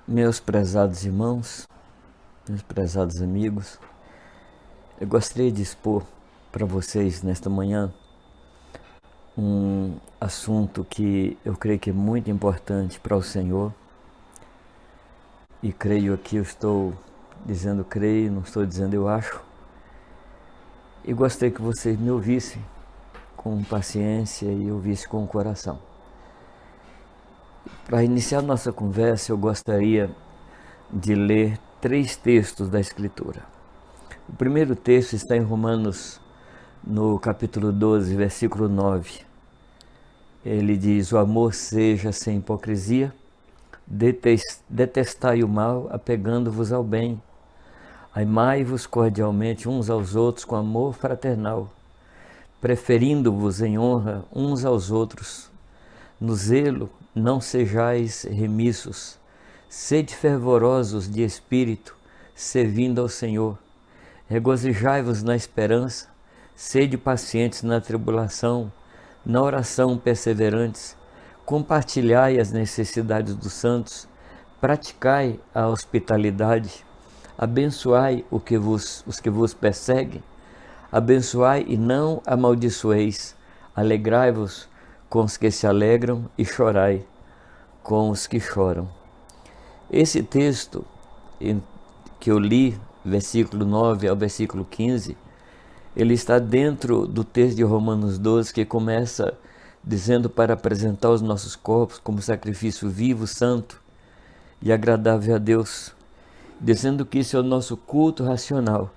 Meus prezados irmãos, meus prezados amigos, eu gostaria de expor para vocês nesta manhã um assunto que eu creio que é muito importante para o Senhor. E creio aqui, eu estou dizendo creio, não estou dizendo eu acho. E gostaria que vocês me ouvissem com paciência e ouvissem com o coração. Para iniciar nossa conversa, eu gostaria de ler 3 textos da Escritura. O primeiro texto está em Romanos, no capítulo 12, versículo 9. Ele diz: o amor seja sem hipocrisia, detestai o mal, apegando-vos ao bem. Amai-vos cordialmente uns aos outros com amor fraternal, preferindo-vos em honra uns aos outros. No zelo não sejais remissos, sede fervorosos de espírito, servindo ao Senhor. Regozijai-vos na esperança, sede pacientes na tribulação, na oração perseverantes. Compartilhai as necessidades dos santos, praticai a hospitalidade, abençoai os que vos perseguem, abençoai e não amaldiçoeis, alegrai-vos com os que se alegram e chorai com os que choram. Esse texto que eu li, versículo 9 ao versículo 15, ele está dentro do texto de Romanos 12, que começa dizendo para apresentar os nossos corpos como sacrifício vivo, santo e agradável a Deus, dizendo que isso é o nosso culto racional.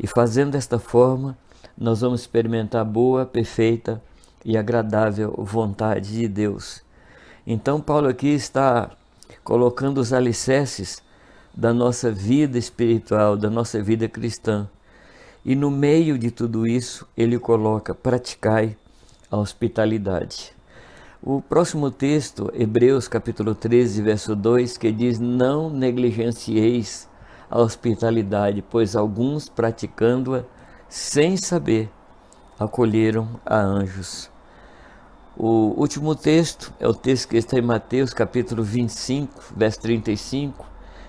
E fazendo desta forma, nós vamos experimentar a boa, perfeita e agradável vontade de Deus. Então Paulo aqui está colocando os alicerces da nossa vida espiritual, da nossa vida cristã. E no meio de tudo isso, ele coloca: praticai a hospitalidade. O próximo texto, Hebreus capítulo 13, verso 2, que diz: não negligencieis a hospitalidade, pois alguns, praticando-a sem saber, acolheram a anjos. O último texto é o texto que está em Mateus capítulo 25, verso 35,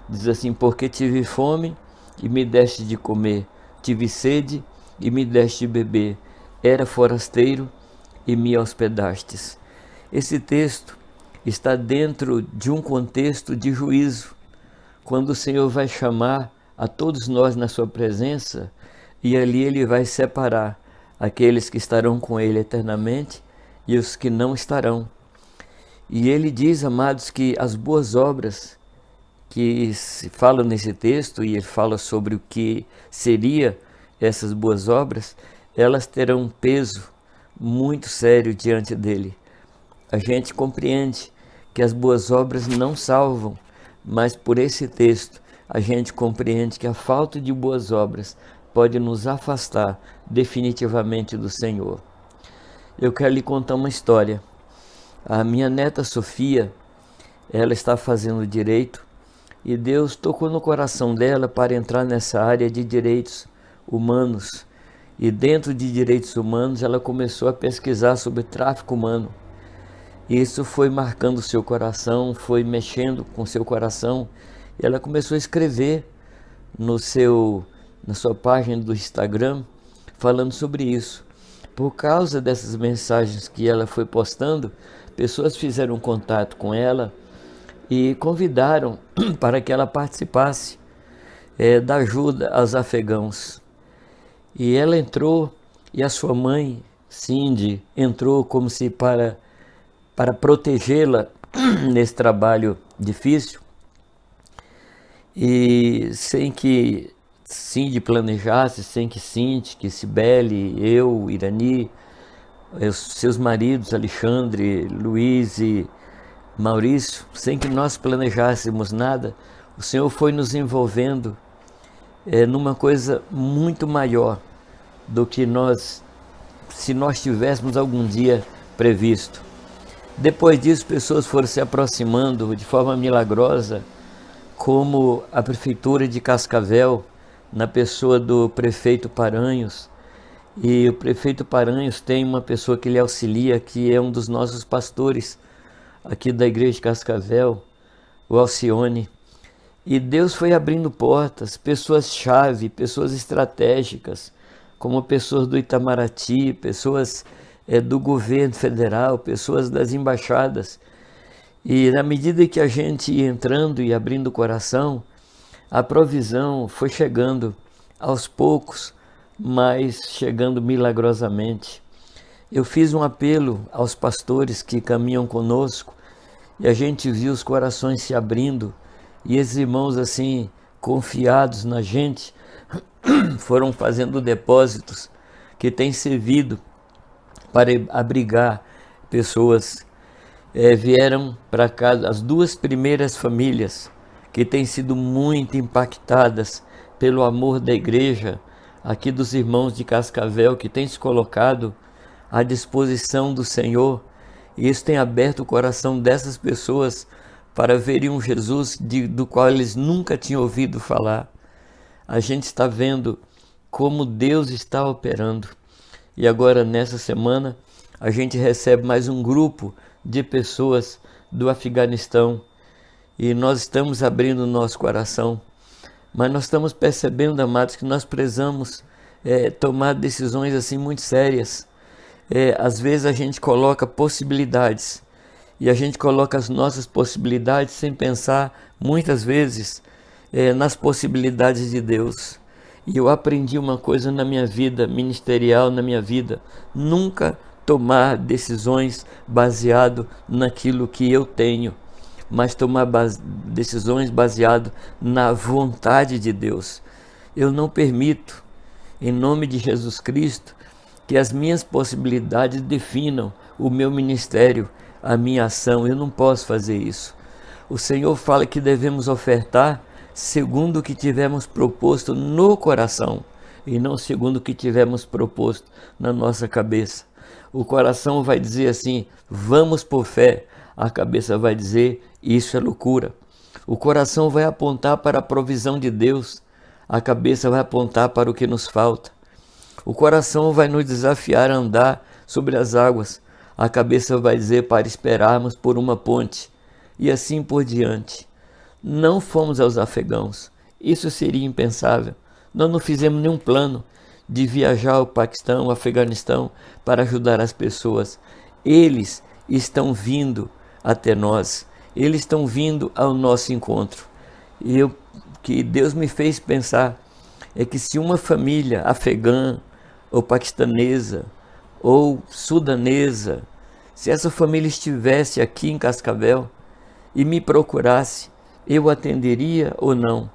diz assim: porque tive fome e me deste de comer, tive sede e me deste de beber, era forasteiro e me hospedastes. Esse texto está dentro de um contexto de juízo, quando o Senhor vai chamar a todos nós na sua presença, e ali ele vai separar aqueles que estarão com ele eternamente e os que não estarão. E ele diz, amados, que as boas obras que se fala nesse texto, e ele fala sobre o que seria essas boas obras, elas terão um peso muito sério diante dele. A gente compreende que as boas obras não salvam, mas por esse texto a gente compreende que a falta de boas obras pode nos afastar definitivamente do Senhor. Eu quero lhe contar uma história. A minha neta Sofia, ela está fazendo direito e Deus tocou no coração dela para entrar nessa área de direitos humanos. E dentro de direitos humanos ela começou a pesquisar sobre tráfico humano. Isso foi marcando o seu coração, foi mexendo com o seu coração, e ela começou a escrever na sua página do Instagram falando sobre isso. Por causa dessas mensagens que ela foi postando, pessoas fizeram contato com ela e convidaram para que ela participasse da ajuda aos afegãos. E ela entrou, e a sua mãe, Cindy, entrou como se para protegê-la nesse trabalho difícil. E sem que Cindy planejasse, sem que Cindy, que Cibele, eu, Irani, os seus maridos, Alexandre, Luiz e Maurício, sem que nós planejássemos nada, o Senhor foi nos envolvendo numa coisa muito maior do que se nós tivéssemos algum dia previsto. Depois disso, pessoas foram se aproximando de forma milagrosa, como a Prefeitura de Cascavel, na pessoa do prefeito Paranhos. E o prefeito Paranhos tem uma pessoa que lhe auxilia, que é um dos nossos pastores aqui da igreja de Cascavel, o Alcione. E Deus foi abrindo portas, pessoas-chave, pessoas estratégicas, como pessoas do Itamaraty, pessoas do governo federal, pessoas das embaixadas. E na medida que a gente ia entrando e abrindo o coração, a provisão foi chegando aos poucos, mas chegando milagrosamente. Eu fiz um apelo aos pastores que caminham conosco e a gente viu os corações se abrindo e esses irmãos assim, confiados na gente, foram fazendo depósitos que têm servido para abrigar pessoas. Vieram para cá as duas primeiras famílias que têm sido muito impactadas pelo amor da igreja, aqui dos irmãos de Cascavel, que têm se colocado à disposição do Senhor. E isso tem aberto o coração dessas pessoas para verem um Jesus do qual eles nunca tinham ouvido falar. A gente está vendo como Deus está operando. E agora, nessa semana, a gente recebe mais um grupo de pessoas do Afeganistão. E nós estamos abrindo o nosso coração. Mas nós estamos percebendo, amados, que nós precisamos tomar decisões assim muito sérias. Às vezes a gente coloca possibilidades. E a gente coloca as nossas possibilidades sem pensar, muitas vezes, nas possibilidades de Deus. E eu aprendi uma coisa na minha vida ministerial, na minha vida: nunca tomar decisões baseado naquilo que eu tenho, mas tomar decisões baseado na vontade de Deus. Eu não permito, em nome de Jesus Cristo, que as minhas possibilidades definam o meu ministério, a minha ação. Eu não posso fazer isso. O Senhor fala que devemos ofertar segundo o que tivemos proposto no coração e não segundo o que tivemos proposto na nossa cabeça. O coração vai dizer assim: vamos por fé. A cabeça vai dizer: isso é loucura. O coração vai apontar para a provisão de Deus. A cabeça vai apontar para o que nos falta. O coração vai nos desafiar a andar sobre as águas. A cabeça vai dizer para esperarmos por uma ponte. E assim por diante. Não fomos aos afegãos. Isso seria impensável. Nós não fizemos nenhum plano de viajar ao Paquistão, ao Afeganistão, para ajudar as pessoas. Eles estão vindo até nós. Eles estão vindo ao nosso encontro. E que Deus me fez pensar é que se uma família afegã, ou paquistanesa, ou sudanesa, se essa família estivesse aqui em Cascavel e me procurasse, eu atenderia ou não?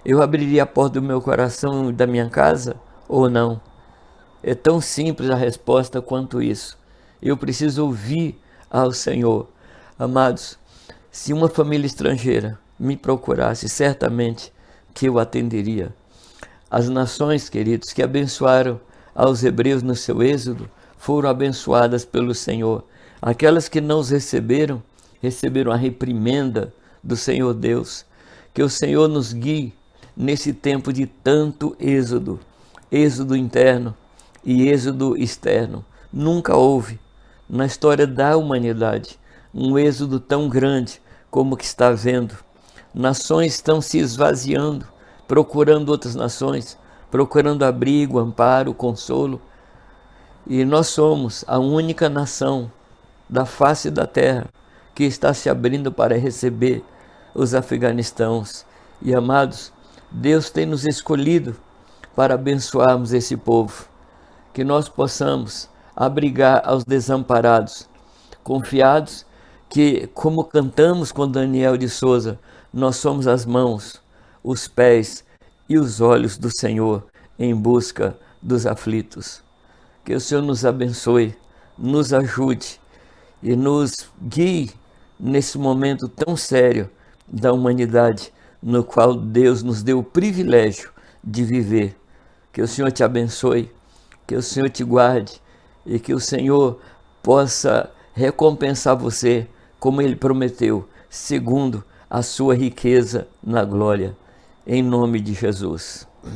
Eu abriria a porta do meu coração e da minha casa ou não? É tão simples a resposta quanto isso. Eu preciso ouvir ao Senhor. Amados, se uma família estrangeira me procurasse, certamente que eu atenderia. As nações, queridos, que abençoaram aos hebreus no seu êxodo, foram abençoadas pelo Senhor. Aquelas que não os receberam, receberam a reprimenda do Senhor Deus. Que o Senhor nos guie nesse tempo de tanto êxodo, êxodo interno e êxodo externo. Nunca houve na história da humanidade um êxodo tão grande como o que está havendo. Nações estão se esvaziando, procurando outras nações, procurando abrigo, amparo, consolo. E nós somos a única nação da face da terra que está se abrindo para receber os afeganistãos. E amados, Deus tem nos escolhido para abençoarmos esse povo, que nós possamos abrigar aos desamparados, confiados que, como cantamos com Daniel de Souza, nós somos as mãos, os pés e os olhos do Senhor em busca dos aflitos. Que o Senhor nos abençoe, nos ajude e nos guie nesse momento tão sério da humanidade, no qual Deus nos deu o privilégio de viver. Que o Senhor te abençoe, que o Senhor te guarde e que o Senhor possa recompensar você como Ele prometeu, segundo a sua riqueza na glória. Em nome de Jesus.